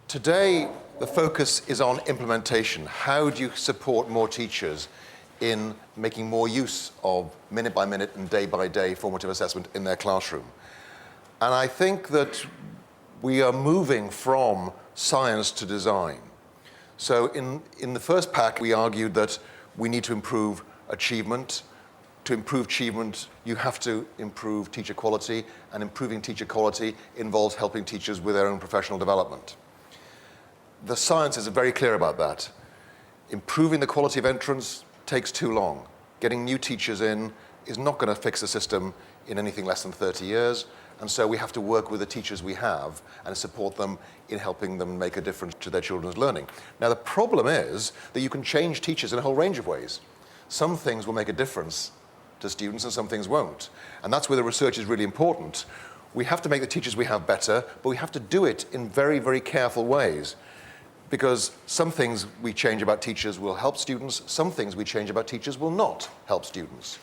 Today, the focus is on implementation. How do you support more teachers in making more use of minute-by-minute and day-by-day formative assessment in their classroom? And I think that we are moving from science to design. So in the first pack, we argued that we need to improve achievement. To improve achievement, you have to improve teacher quality, and improving teacher quality involves helping teachers with their own professional development. The science is very clear about that. Improving the quality of entrance takes too long. Getting new teachers in is not going to fix the system in anything less than 30 years, and so we have to work with the teachers we have and support them in helping them make a difference to their children's learning. Now, the problem is that you can change teachers in a whole range of ways. Some things will make a difference to students and some things won't. And that's where the research is really important. We have to make the teachers we have better, but we have to do it in very, very careful ways. Because some things we change about teachers will help students, some things we change about teachers will not help students.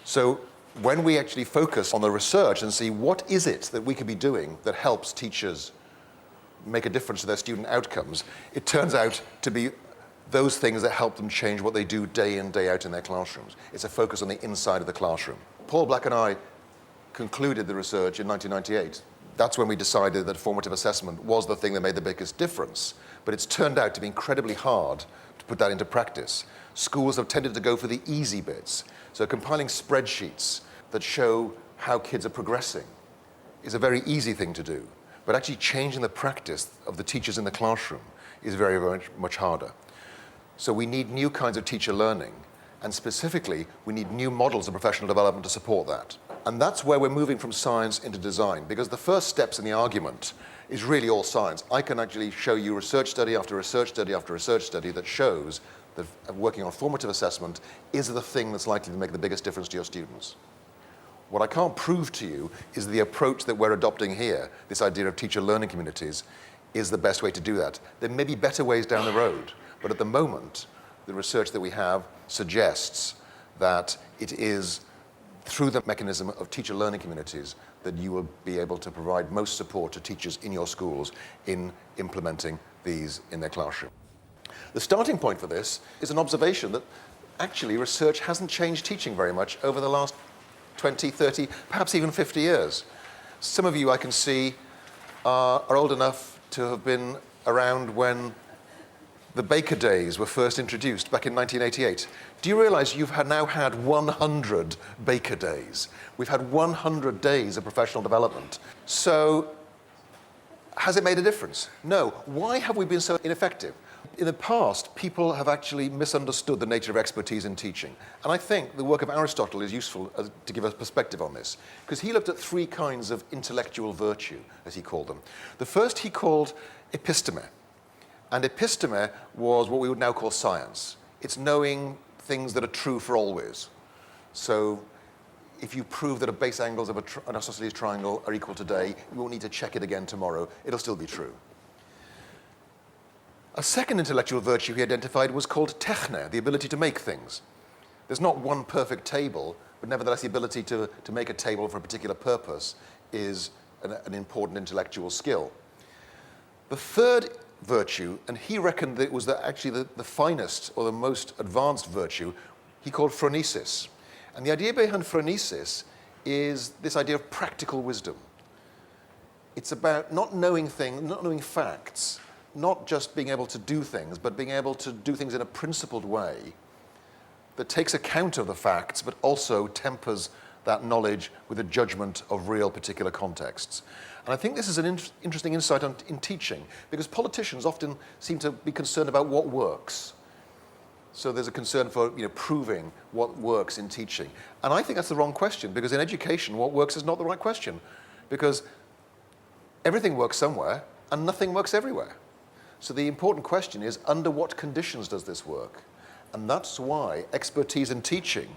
So when we actually focus on the research and see what is it that we could be doing that helps teachers make a difference to their student outcomes, it turns out to be those things that help them change what they do day in, day out in their classrooms. It's a focus on the inside of the classroom. Paul Black and I concluded the research in 1998. That's when we decided that formative assessment was the thing that made the biggest difference. But it's turned out to be incredibly hard to put that into practice. Schools have tended to go for the easy bits. So compiling spreadsheets that show how kids are progressing is a very easy thing to do. But actually changing the practice of the teachers in the classroom is very, very much harder. So we need new kinds of teacher learning. And specifically, we need new models of professional development to support that. And that's where we're moving from science into design, because the first steps in the argument is really all science. I can actually show you research study after research study after research study that shows that working on formative assessment is the thing that's likely to make the biggest difference to your students. What I can't prove to you is the approach that we're adopting here, this idea of teacher learning communities, is the best way to do that. There may be better ways down the road, but at the moment, the research that we have suggests that it is through the mechanism of teacher learning communities that you will be able to provide most support to teachers in your schools in implementing these in their classroom. The starting point for this is an observation that actually research hasn't changed teaching very much over the last 20, 30, perhaps even 50 years. Some of you I can see are old enough to have been around when the Baker Days were first introduced back in 1988. Do you realize you've now had 100 Baker Days? We've had 100 days of professional development. So has it made a difference? No. Why have we been so ineffective? In the past, people have actually misunderstood the nature of expertise in teaching. And I think the work of Aristotle is useful to give us perspective on this, because he looked at three kinds of intellectual virtue, as he called them. The first he called episteme. And episteme was what we would now call science. It's knowing things that are true for always. So if you prove that the base angles of an isosceles triangle are equal today, you won't need to check it again tomorrow. It'll still be true. A second intellectual virtue he identified was called techne, the ability to make things. There's not one perfect table, but nevertheless the ability to make a table for a particular purpose is an important intellectual skill. The third virtue, and he reckoned that it was actually the finest or the most advanced virtue, he called phronesis. And the idea behind phronesis is this idea of practical wisdom. It's about not knowing things, not knowing facts, not just being able to do things, but being able to do things in a principled way that takes account of the facts, but also tempers that knowledge with a judgment of real particular contexts. And I think this is an interesting insight in teaching, because politicians often seem to be concerned about what works. So there's a concern for proving what works in teaching. And I think that's the wrong question, because in education, what works is not the right question, because everything works somewhere and nothing works everywhere. So the important question is, under what conditions does this work? And that's why expertise in teaching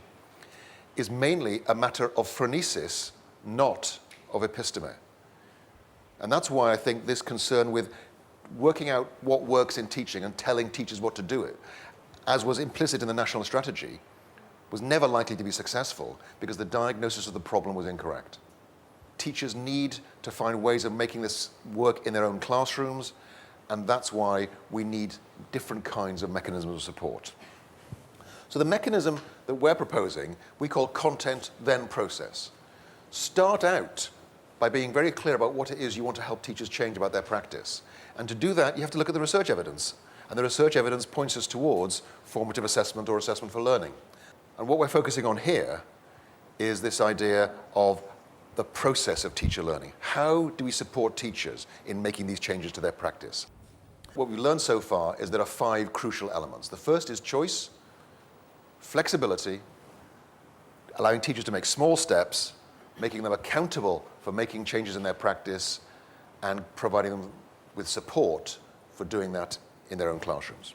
is mainly a matter of phronesis, not of episteme. And that's why I think this concern with working out what works in teaching and telling teachers what to do it, as was implicit in the national strategy, was never likely to be successful because the diagnosis of the problem was incorrect. Teachers need to find ways of making this work in their own classrooms, and that's why we need different kinds of mechanisms of support. So the mechanism that we're proposing, we call content, then process. Start out by being very clear about what it is you want to help teachers change about their practice. And to do that, you have to look at the research evidence. And the research evidence points us towards formative assessment or assessment for learning. And what we're focusing on here is this idea of the process of teacher learning. How do we support teachers in making these changes to their practice? What we've learned so far is there are 5 crucial elements. The first is choice, flexibility, allowing teachers to make small steps, making them accountable for making changes in their practice, and providing them with support for doing that in their own classrooms.